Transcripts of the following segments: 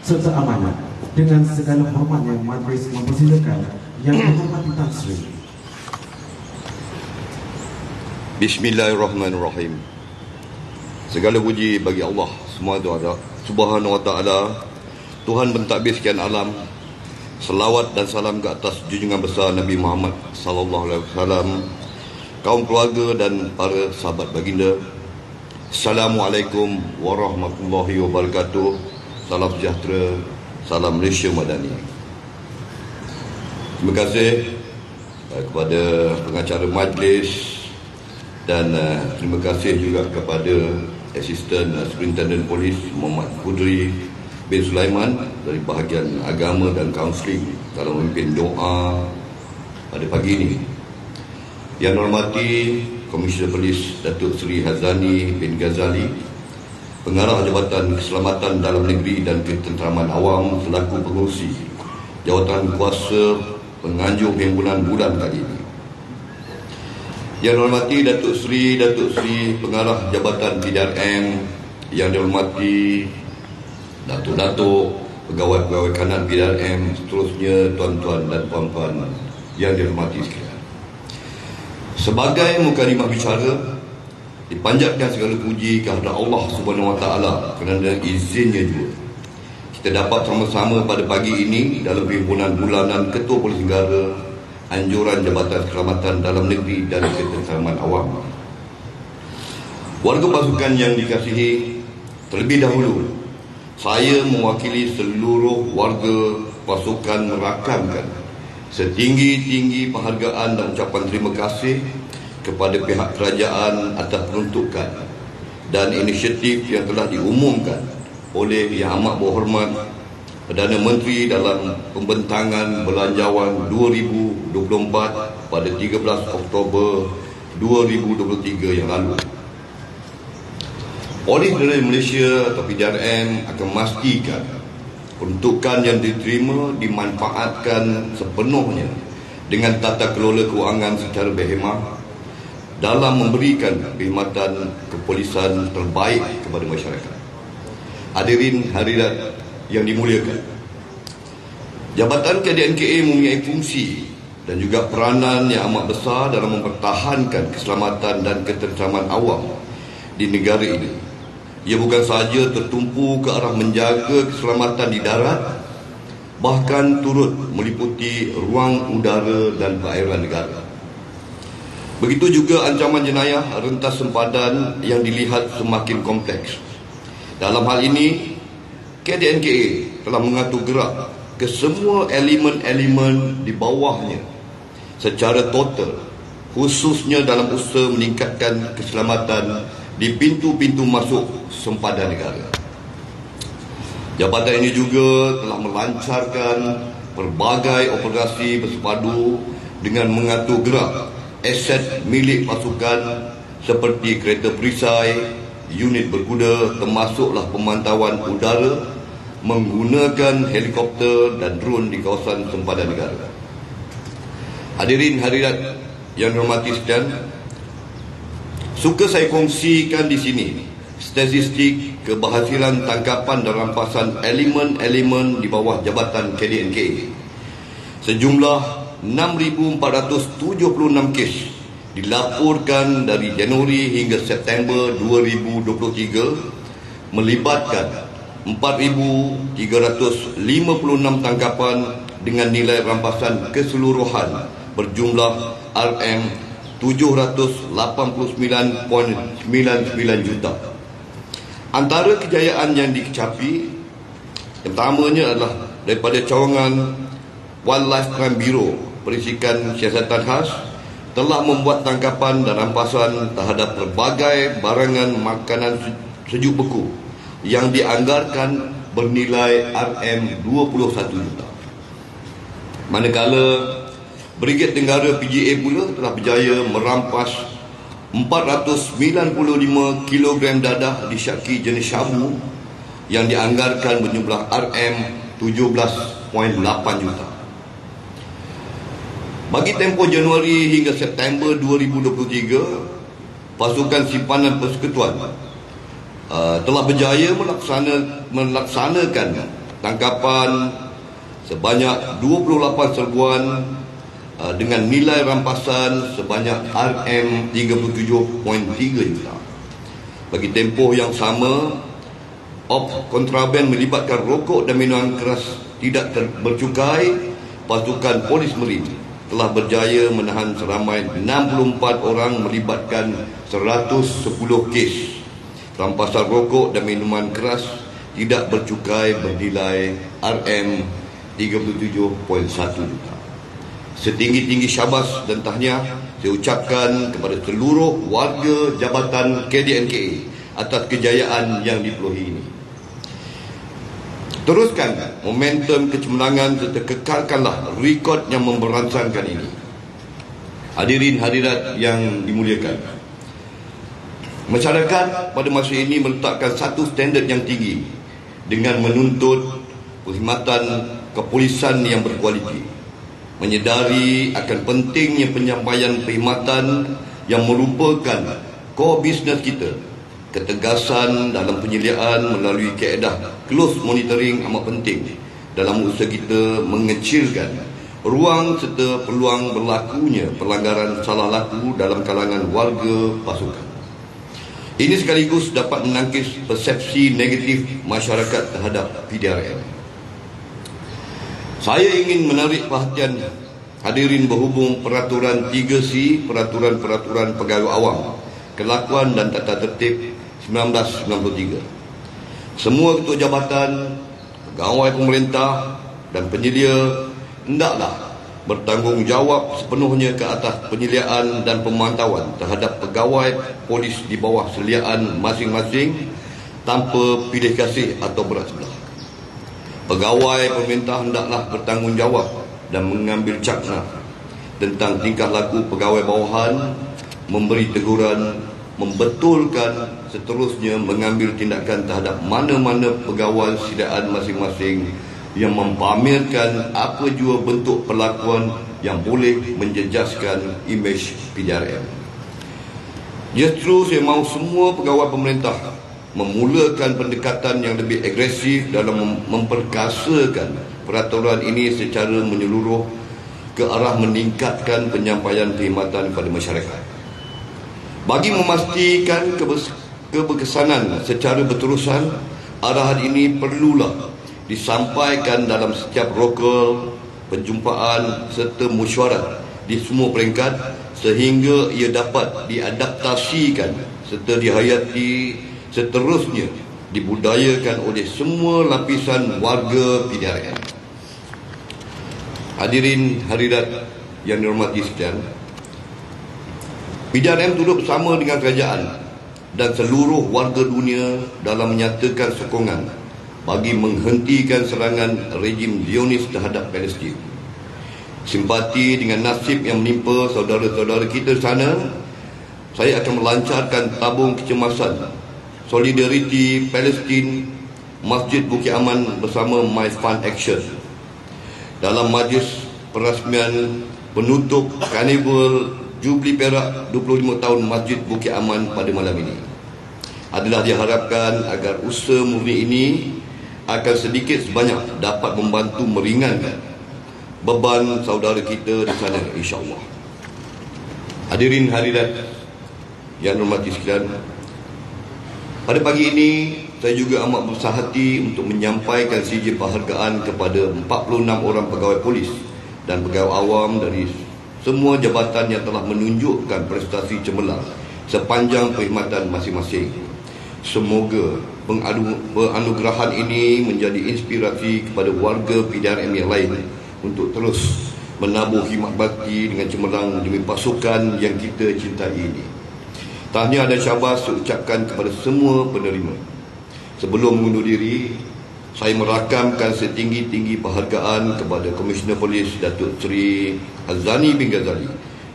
serta amanat. Dengan segala hormat yang majlis mempersilakan Yang Berhormat Tan Sri. Bismillahirrahmanirrahim. Segala puji bagi Allah Subhanahu wa ta'ala, Tuhan pentadbir sekian alam. Selawat dan salam ke atas junjungan besar Nabi Muhammad sallallahu alaihi wasallam, kaum keluarga dan para sahabat baginda. Assalamualaikum warahmatullahi wabarakatuh. Salam sejahtera, salam Malaysia Madani. Terima kasih kepada pengacara majlis dan terima kasih juga kepada Asisten Superintendent Polis Muhammad Kudri bin Sulaiman dari bahagian agama dan kaunseling dalam memimpin doa pada pagi ini. Yang hormati Komisioner Polis Datuk Seri Hazani bin Ghazali, Pengarah Jabatan Keselamatan Dalam Negeri dan Ketenteraman Awam selaku pengurusi Jawatan Kuasa Penganjur Himpunan bulan kali ini. Yang dihormati Datuk Seri Pengarah Jabatan PDRM, yang dihormati Datuk-Datuk, pegawai-pegawai kanan PDRM, seterusnya tuan-tuan dan puan-puan yang dihormati sekalian. Sebagai mukadimah bicara, dipanjatkan segala puji kepada Allah Subhanahu wa ta'ala kerana izinnya juga kita dapat sama-sama pada pagi ini dalam perhimpunan bulanan Ketua Polis Negara, Anjuran Jabatan Keselamatan Dalam Negeri dan Ketenteraman Awam. Warga pasukan yang dikasihi, terlebih dahulu saya mewakili seluruh warga pasukan merakamkan setinggi-tinggi penghargaan dan ucapan terima kasih kepada pihak kerajaan atas peruntukan dan inisiatif yang telah diumumkan oleh Yang Amat Berhormat Perdana Menteri dalam pembentangan Belanjawan 2024 pada 13 Oktober 2023 yang lalu. Polis Negara Malaysia atau PDRM akan memastikan peruntukan yang diterima dimanfaatkan sepenuhnya dengan tata kelola kewangan secara berhemah dalam memberikan perkhidmatan kepolisan terbaik kepada masyarakat. Hadirin hadirat yang dimuliakan, Jabatan KDNKA mempunyai fungsi dan juga peranan yang amat besar dalam mempertahankan keselamatan dan ketenteraman awam di negara ini. Ia bukan sahaja tertumpu ke arah menjaga keselamatan di darat, bahkan turut meliputi ruang udara dan perairan negara. Begitu juga ancaman jenayah rentas sempadan yang dilihat semakin kompleks. Dalam hal ini, KDNKA telah mengatur gerak ke semua elemen-elemen di bawahnya secara total, khususnya dalam usaha meningkatkan keselamatan di pintu-pintu masuk sempadan negara. Jabatan ini juga telah melancarkan pelbagai operasi bersepadu dengan mengatur gerak aset milik pasukan seperti kereta perisai, unit berkuda, termasuklah pemantauan udara menggunakan helikopter dan drone di kawasan sempadan negara. Hadirin hadirat yang dihormati sekalian, suka saya kongsikan di sini statistik keberhasilan tangkapan dan rampasan elemen-elemen di bawah Jabatan KDNKA. Sejumlah 6,476 kes dilaporkan dari Januari hingga September 2023, melibatkan 4,356 tangkapan dengan nilai rampasan keseluruhan berjumlah RM789.99 juta. Antara kejayaan yang dicapai, pertamanya adalah daripada cawangan Wildlife Crime Bureau, Perisikan Siasatan Khas, telah membuat tangkapan dan rampasan terhadap pelbagai barangan makanan sejuk beku yang dianggarkan bernilai RM21 juta. Manakala Brigade Tenggara PGA pula telah berjaya merampas 495 kilogram dadah disyaki jenis syabu yang dianggarkan berjumlah RM17.8 juta. Bagi tempoh Januari hingga September 2023, pasukan simpanan persekutuan telah berjaya melaksanakan tangkapan sebanyak 28 serbuan dengan nilai rampasan sebanyak RM37.3 juta. Bagi tempoh yang sama, op kontraben melibatkan rokok dan minuman keras tidak bercukai, pasukan polis Merin telah berjaya menahan seramai 64 orang melibatkan 110 kes rampasan rokok dan minuman keras tidak bercukai bernilai RM37.1 juta. Setinggi-tinggi syabas dan tahniah saya ucapkan kepada seluruh warga Jabatan KDNKA atas kejayaan yang diperolehi ini. Teruskan momentum kecemerlangan serta kekalkanlah rekod yang memberansangkan ini. Hadirin hadirat yang dimuliakan, masyarakat pada masa ini meletakkan satu standard yang tinggi dengan menuntut perkhidmatan kepolisian yang berkualiti, menyedari akan pentingnya penyampaian perkhidmatan yang merupakan core business kita. Ketegasan dalam penyediaan melalui kaedah close monitoring amat penting dalam usaha kita mengecilkan ruang serta peluang berlakunya pelanggaran salah laku dalam kalangan warga pasukan. Ini sekaligus dapat menangkis persepsi negatif masyarakat terhadap PDRM. Saya ingin menarik perhatian hadirin berhubung Peraturan 3C, Peraturan Pegawai Awam, Kelakuan dan Tata Tertib 1993. Semua ketua jabatan, pegawai pemerintah dan penyelia hendaklah bertanggungjawab sepenuhnya ke atas penyediaan dan pemantauan terhadap pegawai polis di bawah seliaan masing-masing tanpa pilih kasih atau berat sebelah. Pegawai pemerintah hendaklah bertanggungjawab dan mengambil cakna tentang tingkah laku pegawai bawahan, memberi teguran, membetulkan, seterusnya mengambil tindakan terhadap mana-mana pegawai sediaan masing-masing yang mempamerkan apa jua bentuk perlakuan yang boleh menjejaskan imej PDRM. Justru saya mahu semua pegawai pemerintah memulakan pendekatan yang lebih agresif dalam memperkasakan peraturan ini secara menyeluruh ke arah meningkatkan penyampaian perkhidmatan kepada masyarakat. Bagi memastikan keberkesanan secara berterusan, arahan ini perlulah disampaikan dalam setiap rokal, perjumpaan serta mesyuarat di semua peringkat sehingga ia dapat diadaptasikan serta dihayati seterusnya dibudayakan oleh semua lapisan warga PDRM. Hadirin hadirat yang dihormati sekalian, PDRM turut bersama dengan kerajaan dan seluruh warga dunia dalam menyatakan sokongan bagi menghentikan serangan rejim Zionis terhadap Palestin. Simpati dengan nasib yang menimpa saudara-saudara kita di sana, saya akan melancarkan tabung kecemasan Solidariti Palestin Masjid Bukit Aman bersama My Fund Action dalam majlis perasmian penutup Karnival Jubli Perak 25 tahun Masjid Bukit Aman pada malam ini. Adalah diharapkan agar usaha murni ini akan sedikit sebanyak dapat membantu meringankan beban saudara kita di sana, insya-Allah. Hadirin hadirat yang hormati sekalian, pada pagi ini saya juga amat berusaha hati untuk menyampaikan sijil penghargaan kepada 46 orang pegawai polis dan pegawai awam dari semua jabatan yang telah menunjukkan prestasi cemerlang sepanjang perkhidmatan masing-masing. Semoga penganugerahan ini menjadi inspirasi kepada warga PDRM yang lain untuk terus menabur khidmat bakti dengan cemerlang demi pasukan yang kita cintai ini. Tahniah dan syabas saya ucapkan kepada semua penerima. Sebelum mengundur diri, saya merakamkan setinggi-tinggi penghargaan kepada Komisioner Polis Datuk Seri Azani bin Ghazali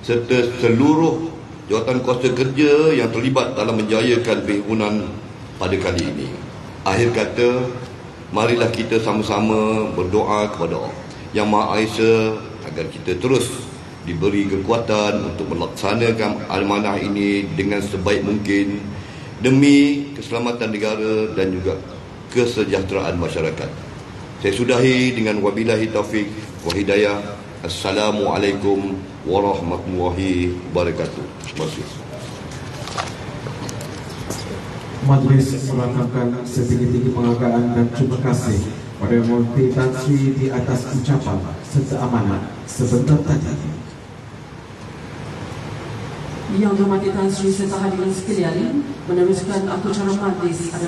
serta seluruh jawatan kuasa kerja yang terlibat dalam menjayakan perhimpunan pada kali ini. Akhir kata, marilah kita sama-sama berdoa kepada Yang Maha Esa agar kita terus diberi kekuatan untuk melaksanakan amanah ini dengan sebaik mungkin demi keselamatan negara dan juga kesejahteraan masyarakat. Saya sudahi dengan wabillahi taufik wa hidayah. Assalamualaikum warahmatullahi wabarakatuh. Terima kasih. Majlis melambangkan setinggi-tinggi penghargaan dan terima kasih pada Mufti Tan Sri di atas ucapan serta amanat sebentar tadi. Yang dihormati Tan Sri serta hadirin sekalian, meneruskan acara majlis adalah